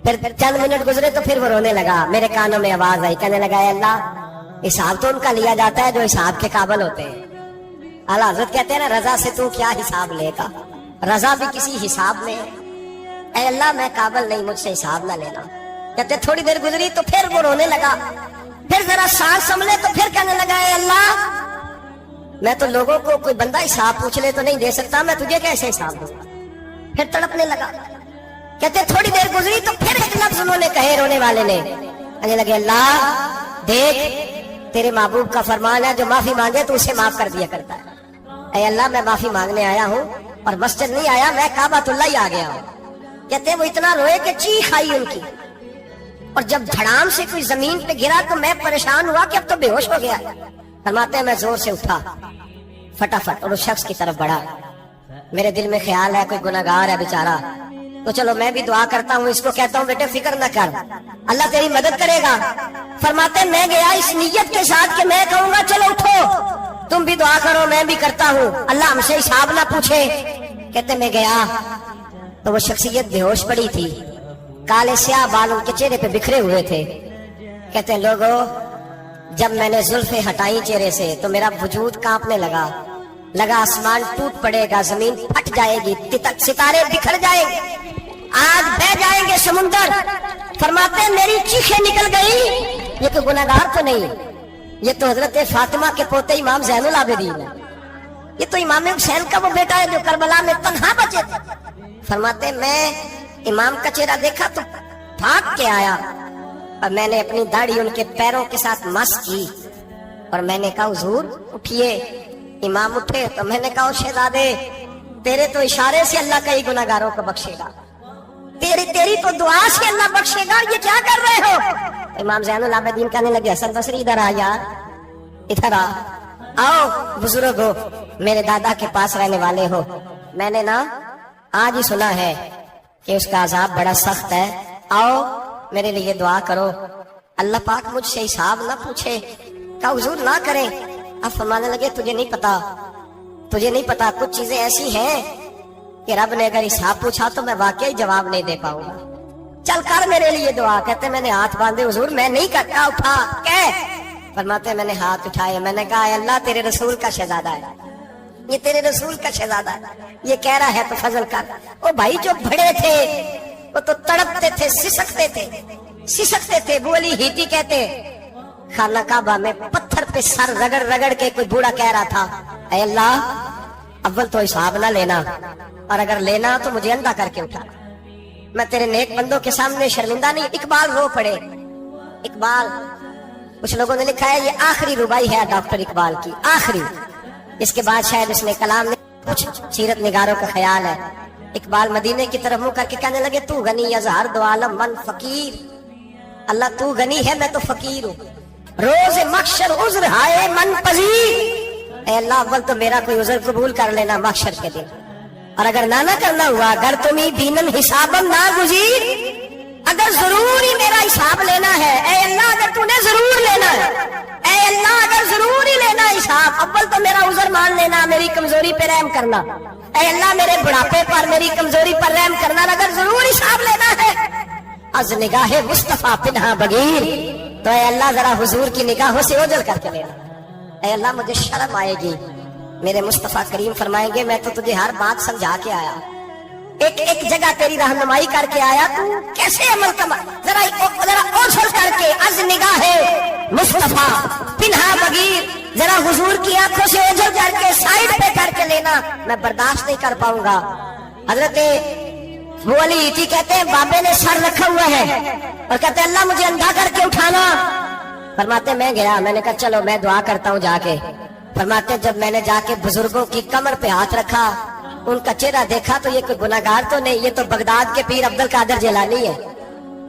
फिर चंद मिनट गुजरे तो फिर वो रोने लगा, मेरे कानों में आवाज आई, कहने लगा अल्लाह हिसाब तो उनका लिया जाता है जो हिसाब के काबिल होते हैं। आला हज़रत कहते हैं ना रजा से तू क्या हिसाब लेगा, रजा भी किसी हिसाब में है। ऐ अल्लाह मैं काबिल नहीं, मुझसे हिसाब ना लेना। कहते थोड़ी देर गुजरी तो फिर वो रोने लगा, फिर जरा सांस संभले तो फिर कहने लगा ऐ अल्लाह मैं तो लोगों को कोई बंदा हिसाब पूछ ले तो नहीं दे सकता, मैं तुझे कैसे हिसाब दूंगा। फिर तड़पने लगा। कहते थोड़ी देर गुजरी तो फिर एक लफ्ज उन्होंने कहे, रोने वाले ने, कहने लगे अल्लाह देख तेरे महबूब का फरमान है जो माफी मांगे तो उसे माफ कर दिया करता है। ऐ अल्लाह मैं माफी मांगने आया हूँ और मस्जिद नहीं आया, मैं काबातुल्लाह ही आ गया हूँ। कहते वो इतना रोए कि चीख आई उनकी, और जब धड़ाम से कोई जमीन पे गिरा तो मैं परेशान हुआ कि अब तो बेहोश हो गया। फरमाते हैं मैं जोर से उठा फटाफट और उस शख्स की तरफ बढ़ा। मेरे दिल में ख्याल है कोई गुनाहगार है बेचारा, तो चलो मैं भी दुआ करता हूँ, इसको कहता हूँ बेटे फिक्र न कर, अल्लाह तेरी मदद करेगा। फरमाते मैं गया इस नियत के साथ कि मैं कहूंगा चलो उठो तुम भी दुआ करो, मैं भी करता हूँ, अल्लाह हमसे हिसाब ना पूछे। कहते मैं गया तो वो शख्सियत बेहोश पड़ी थी, काले स्याह बाल उनके चेहरे पे बिखरे हुए थे। कहते हैं लोगों जब मैंने जुल्फे हटाई चेहरे से तो मेरा वजूद कांपने लगा, लगा आसमान टूट पड़ेगा, जमीन फट जाएगी, सितारे बिखर जाएंगे, आग बह जाएंगे समुंदर। फरमाते मेरी चीखें निकल गई, ये तो गुनाहगार तो नहीं, ये तो हजरत फातिमा के पोते इमाम ज़ैनुल आबिदीन है, ये तो इमाम हुसैन का वो बेटा है जो करबला में तन्हा बचे थे। फरमाते मैं इमाम का चेहरा देखा तो भाग के आया और मैंने अपनी दाढ़ी उनके पैरों के साथ मस की और मैंने कहा हुजूर उठिए। इमाम उठे तो मैंने कहा शहजादे तेरे तो इशारे से अल्लाह कई गुनाहगारों को बख्शेगा, तेरी तो दुआ से अल्लाह बख्शेगा। ये क्या कर रहे हो? इमाम ज़ैनुल आबिदीन कहने लगे, हसन बसरी इधर आ यार, इधर आओ बुजुर्ग हो, मेरे दादा के पास रहने वाले हो, मैंने ना आज ही सुना है कि उसका अजाब बड़ा सख्त है, आओ मेरे लिए दुआ करो, अल्लाह पाक मुझसे हिसाब ना पूछे, का हुजूर ना करे। अब फरमाने लगे, तुझे नहीं पता, कुछ चीजें ऐसी हैं कि रब ने अगर हिसाब पूछा तो मैं वाकई जवाब नहीं दे पाऊंगा, चल कर मेरे लिए दुआ। कहते मैंने हाथ बांधे, हुजूर मैं नहीं करता, उठा कह। फरमाते मैंने हाथ उठाए, मैंने कहा अल्लाह तेरे रसूल का शहजादा है, ये तेरे रसूल का शहजादा है, ये कह रहा है तो फजल कर। ओ भाई जो बड़े थे वो तो तड़पते थे, सिसकते थे। बोली हीती कहते, खाना काबा में पत्थर पे सर रगड़ रगड़ के कोई बूढ़ा कह रहा था, ऐ अल्लाह अव्वल तो हिसाब ना लेना, और अगर लेना तो मुझे अंधा करके उठा, मैं तेरे नेक बंदों के सामने शर्मिंदा नहीं। इकबाल रो पड़े। इकबाल, कुछ लोगों ने लिखा है ये आखिरी रुबाई है डॉक्टर इकबाल की, आखिरी, इसके बाद शायद उसने कलाम ने, कुछ सीरत निगारों का ख्याल है। इकबाल मदीने की तरफ मुंह करके कहने लगे, तू गनी अजहर दो आलम मन फकीर, अल्लाह तू गनी है मैं तो फकीर हूँ, रोज मक्शर उज्र हाय मन पजीर, ऐ अल्लाह अव्वल तो मेरा कोई उज्र कबूल कर लेना मक्शर के दिन, और अगर ना करना हुआ, अगर तुम्हें दीनन हिसाबम ना गुजीर, अगर जरूर ही मेरा हिसाब लेना है, ऐ अल्लाह अगर तूने जरूर लेना है, ऐ अल्लाह अगर जरूर ही लेना हिसाब, अव्वल तो मेरा उज्र मान लेना, मेरी कमजोरी पे रहम करना, ऐ अल्लाह मेरे बुढ़ापे पर मेरी कमजोरी पर रहम करना, अगर जरूर हिसाब लेना है। अज निगाहे मुस्तफा पिन्हा बगीर, तो ऐ अल्लाह जरा हुजूर की निगाहों से ओझल करके लेना, ऐ अल्लाह मुझे शर्म आएगी। मेरे मुस्तफा करीम फरमाएंगे, मैं तो तुझे हर बात समझा के आया, एक जगह तेरी रहनुमाई करके आया, तू कैसे अमल कर, जरा ओझल करके, अज निगाहे मुस्तफा पिन्हा बगीर, जरा हुजूर की आंखों से ओझल करके साइड पे करके लेना, मैं बर्दाश्त नहीं कर पाऊंगा। हजरत वो अली इति कहते हैं, बाबे ने सर रखा हुआ है और कहते अल्लाह मुझे अंधा करके उठाना। फरमाते मैं गया, मैंने कहा चलो मैं दुआ करता हूँ जाके। फरमाते जब मैंने जाके बुजुर्गों की कमर पे हाथ रखा, उनका चेहरा देखा तो ये कोई गुनाहगार तो नहीं, ये तो बगदाद के पीर अब्दुल कादिर जिलानी है,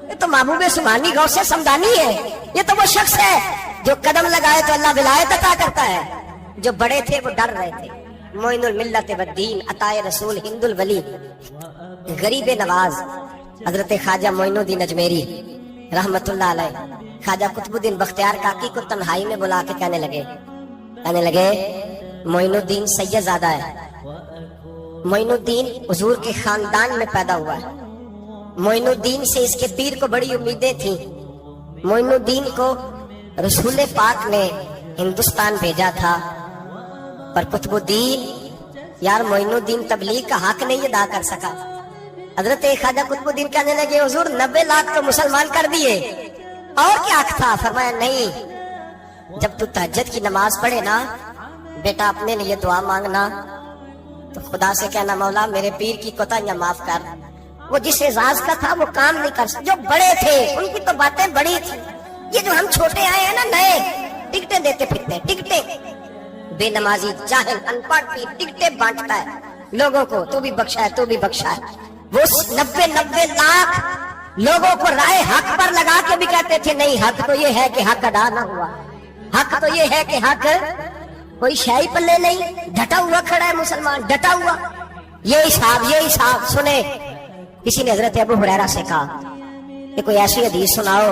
ये तो महबूब सुमानी गौसे समदानी है, ये तो वो शख्स है जो कदम लगाए तो अल्लाह विलायत अता करता है। जो बड़े थे वो डर रहे थे। मोइनुल मिल्लत वद्दीन अताए रसूल हिंदुल वली गरीब नवाज हजरत ख्वाजा मोइनुद्दीन अजमेरी रहमतुल्लाह अलैह, ख्वाजा कुतुबुद्दीन बख्तियार काकी को तन्हाई में बुला के कहने लगे मोइनुद्दीन सैयदजादा है, मोइनुद्दीन हुजूर के खानदान में पैदा हुआ है, मोइनुद्दीन से इसके पीर को बड़ी उम्मीदें थी, मोइनुद्दीन को रसूल पाक ने हिंदुस्तान भेजा था, पर कुतुबुद्दीन यार मोइनुद्दीन तबलीग का हक नहीं अदा कर सका। हजरत ख्वाजा कुतुबुद्दीन कहने लगे हुजूर 90 लाख तो मुसलमान कर दिए, और क्या हक था? फरमाया नहीं, जब तू तहज्जुद की नमाज पढ़े ना बेटा, अपने लिए दुआ मांगना तो खुदा से कहना मौला मेरे पीर की कोताहियां माफ कर। वो जिस एजाज का था वो काम नहीं कर सकते, जो बड़े थे उनकी तो बातें बड़ी थी, ये जो हम छोटे आए हैं ना नए, टिकटें देते फिरते, टिकटें, बेनमाजी जाहिल अनपढ़ पीर टिकटें बांटता है लोगों को, तू भी बख्शा है, तू भी बख्शा है। वो 90 लाख लोगों को राय हक पर लगा के भी कहते थे नहीं, हक तो ये है कि हक अदा ना हुआ, हक तो ये है कि हक कोई शाही पल्ले नहीं, डटा हुआ खड़ा है मुसलमान, डटा हुआ। ये हिसाब सुने। किसी ने हजरत अबू हुरैरा से कहा कि कोई ऐसी हदीस सुनाओ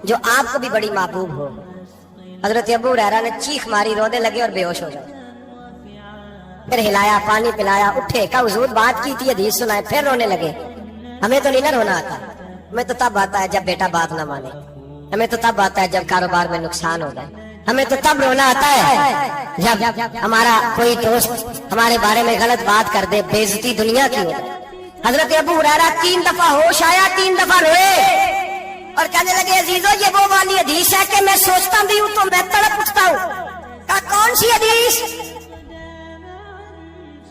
जो आपको भी बड़ी महबूब हो। हजरत अबू हुरैरा ने चीख मारी, रोने लगे और बेहोश हो गए। फिर हिलाया, पानी पिलाया, उठे, कहा हुजूर बात की थी, हदीस सुनाए, फिर रोने लगे। हमें तो नहीं ना रोना आता, हमें तो तब आता है जब बेटा बात ना माने, हमें तो तब आता है जब कारोबार में नुकसान हो जाए, हमें तो तब रोना आता है जब हमारा कोई दोस्त हमारे बारे में गलत बात कर दे, बेइज्जती दुनिया की हो जाए। हजरत अबू हुरैरा 3 दफा होश आया, 3 दफा रोए और कहने लगे अजीजों ये वो वाली हदीस है कि मैं सोचता भी हूं तो मैं तड़प उठता हूं। कहा कौन सी हदीस?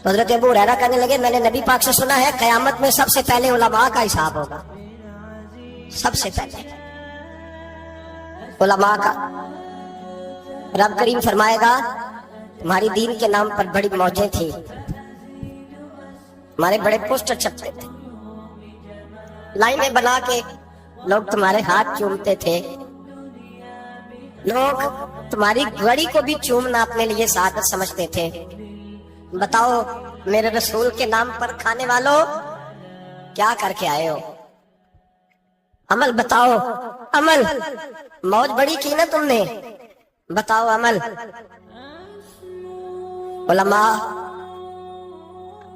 हजरत अबू हुरैरा कहने लगे मैंने नबी पाक से सुना है कयामत में सबसे पहले उलमा का हिसाब होगा, सबसे पहले उलमा का। रब करीम फरमाएगा तुम्हारी दीन के नाम पर बड़ी मौजें थी, हमारे बड़े पोस्टर छपते थे, लाइनें बना के लोग तुम्हारे हाथ चूमते थे, लोग तुम्हारी घड़ी को भी चूमना अपने लिए सादत समझते थे। बताओ मेरे रसूल के नाम पर खाने वालों, क्या करके आए हो? अमल बताओ, अमल। मौज बड़ी की ना तुमने, बताओ अमल। उलमा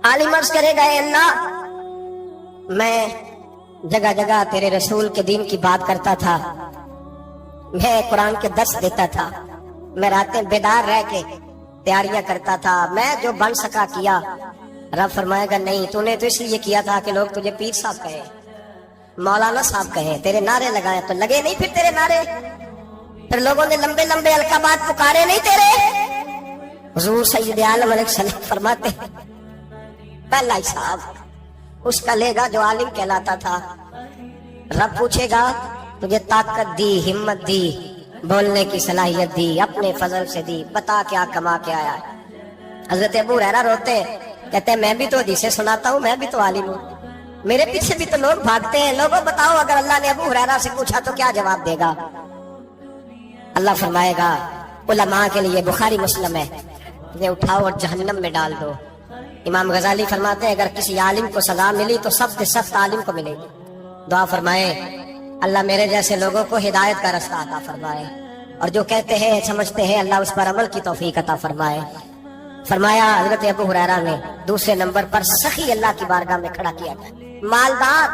आलिम अर्ज करेगा, ऐ अल्लाह, मैं जगह जगह तेरे रसूल के दीन की बात करता था, मैं कुरान के दर्स देता था, मैं रातें बेदार रह के तैयारियां करता था, मैं जो बन सका किया। रब फरमाएगा नहीं, तूने तो इसलिए किया था कि लोग तुझे पीर साहब कहे, मौलाना साहब कहे, तेरे नारे लगाए तो लगे नहीं फिर तेरे नारे, फिर लोगों ने लंबे लंबे अलकाबात पुकारे नहीं तेरे। हुजूर सैयद आलम अलैहिस्सलाम फरमाते पहला हिसाब उसका लेगा जो आलिम कहलाता था। रब पूछेगा तुझे ताकत दी, हिम्मत दी, बोलने की सलाहियत दी, अपने फजल से दी, बता क्या कमा के आया है। हजरत अबू हुरैरा रोते, कहते मैं भी तो हदीसें सुनाता हूँ, मैं भी तो आलिम हूँ, मेरे पीछे भी तो लोग भागते हैं। लोगों बताओ अगर अल्लाह ने अबू हुरैरा से पूछा तो क्या जवाब देगा? अल्लाह फरमाएगा उलमा के लिए बुखारी मुस्लिम है, इन्हें उठाओ और जहन्नम में डाल दो। इमाम गजाली फरमाते हैं अगर किसी आलिम को सजा मिली तो सबसे सख्त आलिम को मिलेगी। दुआ फरमाए अल्लाह मेरे जैसे लोगों को हिदायत का रास्ता अता फरमाए, और जो कहते हैं समझते हैं अल्लाह उस पर अमल की तौफीक अता फरमाए। फरमाया हजरत अबू हुरैरा ने दूसरे नंबर पर सखी अल्लाह की बारगाह में खड़ा किया जाए, मालदार।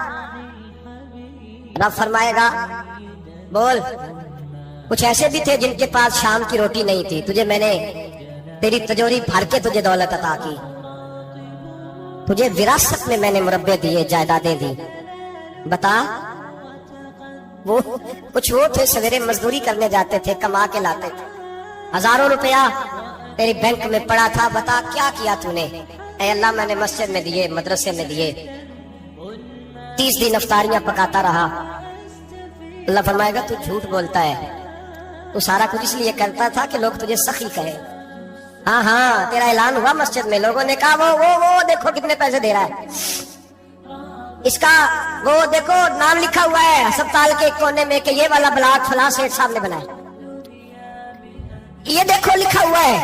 रब फरमाएगा बोल, कुछ ऐसे भी थे जिनके पास शाम की रोटी नहीं थी, तुझे मैंने तेरी तिजोरी भर के तुझे दौलत अता की, तुझे विरासत में मैंने मुरब्बे दिए, जायदादें दी। बता वो कुछ वो थे सवेरे मजदूरी करने जाते थे, कमा के लाते थे, हजारों रुपया तेरी बैंक में पड़ा था, बता क्या किया तूने? ऐ अल्लाह मैंने मस्जिद में दिए, मदरसे में दिए, 30 दिन अफ्तारियां पकाता रहा। अल्लाह फरमाएगा तू झूठ बोलता है, तू सारा कुछ इसलिए करता था कि लोग तुझे सखी कहे। हाँ हाँ तेरा ऐलान हुआ मस्जिद में, लोगों ने कहा वो देखो कितने पैसे दे रहा है, इसका वो देखो नाम लिखा हुआ है अस्पताल के कोने में कि ये वाला ब्लॉक फलां सेठ साहब ने बनाया, ये देखो लिखा हुआ है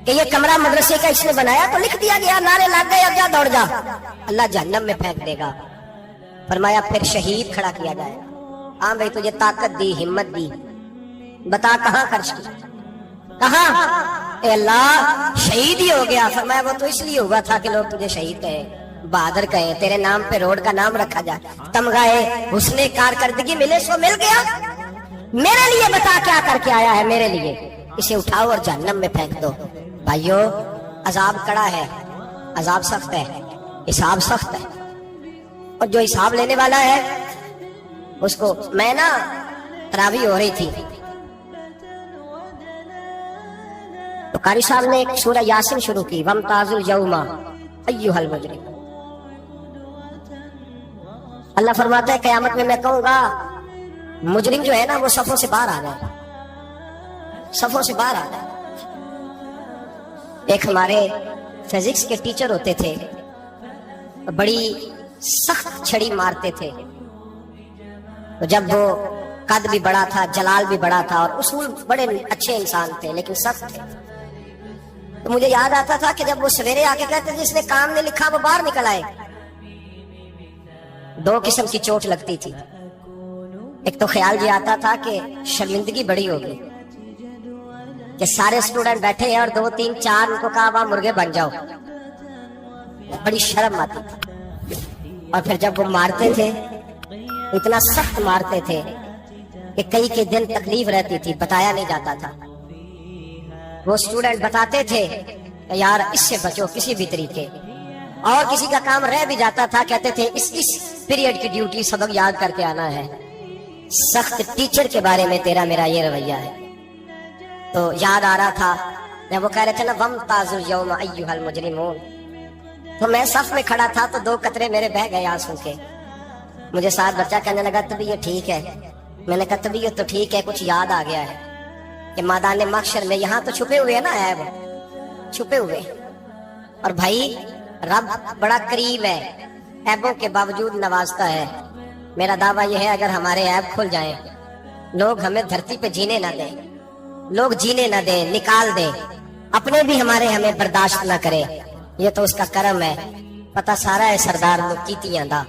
कि ये कमरा मदरसे का इसने बनाया, तो लिख दिया गया, नारे लग गए, अब जा दौड़ जा। अल्लाह जहन्नम में फेंक देगा। फरमाया फिर शहीद खड़ा किया जाएगा। हाँ भाई तुझे ताकत दी, हिम्मत दी, बता कहाँ खर्च की, कहाँ? अल्लाह शहीद ही हो गया। फरमाया वो तो इसलिए हुआ था कि लोग तुझे शहीद कहे, बहादुर कहे, तेरे नाम पे रोड का नाम रखा जाए, तमगाए हुस्ने कारकर्दगी मिले सो मिल गया। मेरे लिए बता क्या करके आया है, मेरे लिए, इसे उठाओ और जहन्नम में फेंक दो। भाइयों अजाब कड़ा है, अजाब सख्त है, हिसाब सख्त है, और जो हिसाब लेने वाला है उसको, मैं ना तरावी हो रही थी तो कारी साहब ने एक सूरह यासीन शुरू की, वमताजुल यौमा अय्युहल मुजरिम। अल्लाह फरमाता है कयामत में मैं कहूंगा मुजरिम जो है ना वो सफों से बाहर आ जाए, सफों से बाहर आ जाए। एक हमारे फिजिक्स के टीचर होते थे, बड़ी सख्त छड़ी मारते थे, तो जब वो कद भी बड़ा था, जलाल भी बड़ा था, और उसूल बड़े अच्छे इंसान थे लेकिन सख्त थे। तो मुझे याद आता था कि जब वो सवेरे आके कहते थे जिसने काम नहीं लिखा वो बाहर निकल आए, दो किस्म की चोट लगती थी। एक तो ख्याल ये आता था कि शर्मिंदगी बड़ी होगी कि सारे स्टूडेंट बैठे हैं और 2 3 4 उनको कहा वहां मुर्गे बन जाओ, बड़ी शर्म आती थी। और फिर जब वो मारते थे इतना सख्त मारते थे कि कई के दिन तकलीफ रहती थी, बताया नहीं जाता था। वो स्टूडेंट बताते थे यार इससे बचो किसी भी तरीके, और किसी का काम रह भी जाता था, कहते थे इस पीरियड की ड्यूटी सबक याद करके आना है। सख्त टीचर के बारे में तेरा मेरा ये रवैया है। तो याद आ रहा था जब वो कह रहे थे ना वमताजुल यौमा अय्युहल मुजरिमून, तो मैं सफ में खड़ा था तो 2 कतरे मेरे बह गए आंसू के। मुझे साथ बच्चा कहने लगा तबीयत ठीक है, मैंने कहा तबीयत तो ठीक है, कुछ याद आ गया है कि मैदान महशर में यहाँ तो छुपे हुए है ना, है वो छुपे हुए। और भाई رب بڑا قریب ہے، عیبوں کے باوجود نوازتا ہے۔ میرا دعویٰ یہ ہے اگر ہمارے عیب کھل جائیں، لوگ ہمیں دھرتی پہ جینے نہ دیں، لوگ جینے نہ دیں، نکال دیں، اپنے بھی ہمیں برداشت نہ کرے، یہ تو اس کا کرم ہے۔ پتہ سارا ہے سردار کیتیاں دا،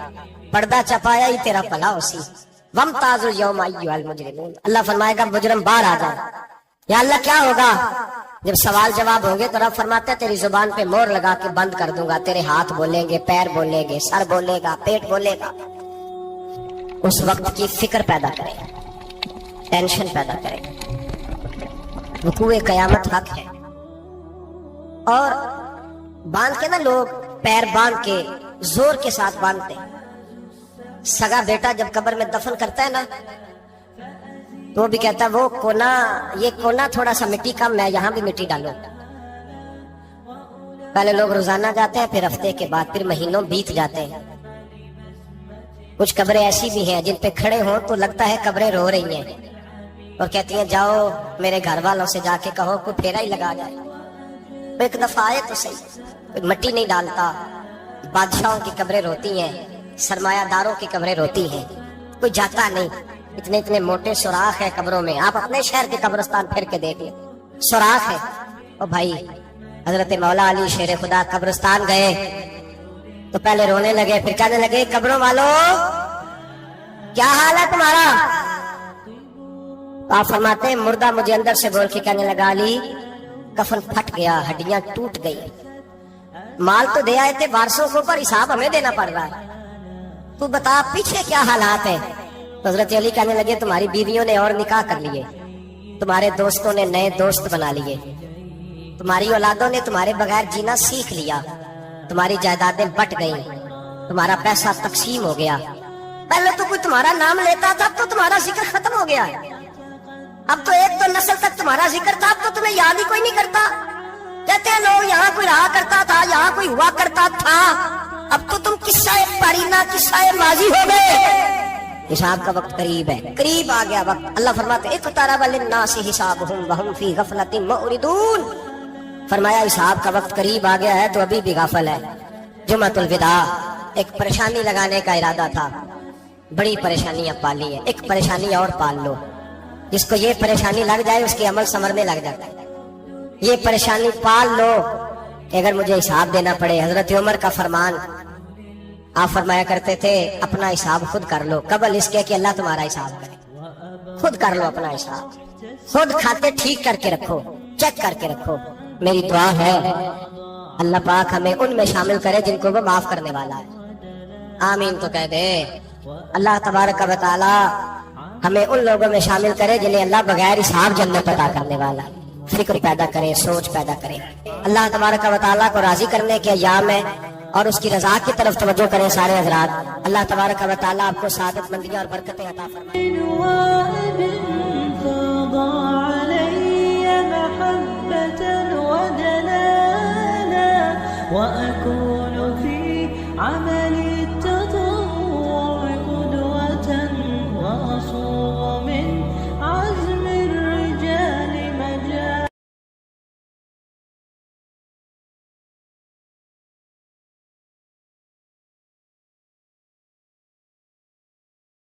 پردہ چپایا ہی تیرا بھلا اسی۔ وامتازوا اليوم ایھا المجرمون، اللہ فرمائے گا مجرم باہر آ جاؤ۔ یا اللہ کیا ہوگا؟ جب سوال جواب ہوں گے تو رب فرماتا ہے تیری زبان پہ مور لگا کے بند کر دوں گا، تیرے ہاتھ بولیں گے، پیر بولیں گے، سر بولے گا، پیٹ بولے گا۔ اس وقت کی فکر پیدا کرے، ٹینشن پیدا کرے۔ وقوع قیامت حق ہے، اور باندھ کے نا لوگ پیر باندھ کے زور کے ساتھ باندھتے ہیں۔ سگا بیٹا جب قبر میں دفن کرتا ہے نا تو وہ بھی کہتا ہے وہ کونا، یہ کونا تھوڑا سا مٹی کم ہے، یہاں بھی مٹی ڈالو۔ پہلے لوگ روزانہ جاتے ہیں، پھر ہفتے کے بعد، پھر مہینوں بیت جاتے ہیں۔ کچھ قبریں ایسی بھی ہیں جن پہ کھڑے ہوں تو لگتا ہے قبریں رو رہی ہیں، اور کہتی ہیں جاؤ میرے گھر والوں سے جا کے کہو کوئی پھیرا ہی لگا جائے، ایک دفعہ آئے تو صحیح۔ کوئی مٹی نہیں ڈالتا۔ بادشاہوں کی قبریں روتی ہیں، سرمایہ داروں کی قبریں روتی ہیں، کوئی جاتا نہیں۔ اتنے اتنے موٹے سوراخ ہے قبروں میں، آپ اپنے شہر کے قبرستان پھر کے دیکھ لیں، سوراخ ہے۔ او بھائی، حضرت مولا علی شیر خدا قبرستان گئے تو پہلے رونے لگے، پھر کہنے لگے قبروں والوں کیا حال ہے تمہارا؟ آپ فرماتے ہیں مردہ مجھے اندر سے بول کے کہنے لگا علی کفن پھٹ گیا، ہڈیاں ٹوٹ گئی، مال تو دے آئے تھے وارثوں کو، پر حساب ہمیں دینا پڑ رہا ہے، تو بتا پیچھے کیا حالات ہیں؟ حضرت علی کہنے لگے تمہاری بیویوں نے اور نکاح کر لیے، تمہارے دوستوں نے نئے دوست بنا لیے، تمہاری اولادوں نے تمہارے بغیر جینا سیکھ لیا، تمہاری جائیدادیں بٹ گئیں، تمہارا پیسہ تقسیم ہو گیا۔ پہلے تو کوئی تمہارا نام لیتا تھا تو تمہارا ذکر ختم ہو گیا، اب تو ایک دو نسل تک تمہارا ذکر تھا، اب تو تمہیں یاد ہی کوئی نہیں کرتا۔ کہتے ہیں لوگ یہاں کوئی رہا کرتا تھا، یہاں کوئی ہوا کرتا تھا، اب تو تم قصہ پرینہ، قصہ ماضی ہو گئے۔ حساب کا وقت قریب ہے، قریب آ گیا وقت۔ اللہ فرماتے اقترب للناس حسابهم وهم في غفلة معرضون، فرمایا حساب کا وقت قریب آ گیا ہے تو ابھی بھی غافل ہے۔ جمعۃ الوداع، ایک پریشانی لگانے کا ارادہ تھا، بڑی پریشانیاں پالی ہیں، ایک پریشانی اور پال لو، جس کو یہ پریشانی لگ جائے اس کے عمل ثمرنے لگ جاتا ہے۔ یہ پریشانی پال لو کہ اگر مجھے حساب دینا پڑے۔ حضرت عمر کا فرمان، آپ فرمایا کرتے تھے اپنا حساب خود کر لو قبل اس کے کہ اللہ تمہارا حساب کرے۔ خود کر لو اپنا حساب، خود کھاتے ٹھیک کر کے رکھو، چیک کر کے رکھو۔ میری دعا ہے اللہ پاک ہمیں ان میں شامل کرے جن کو وہ معاف کرنے والا ہے، آمین تو کہہ دے۔ اللہ تبارک و تعالی ہمیں ان لوگوں میں شامل کرے جنہیں اللہ بغیر حساب جنت عطا کرنے والا ہے۔ فکر پیدا کرے، سوچ پیدا کرے۔ اللہ تبارک و تعالیٰ کو راضی کرنے کے ایام ہے اور اس کی رضا کی طرف توجہ کریں سارے حضرات۔ اللہ تبارک و تعالیٰ آپ کو سعادت مندیاں اور برکتیں عطا فرمائے۔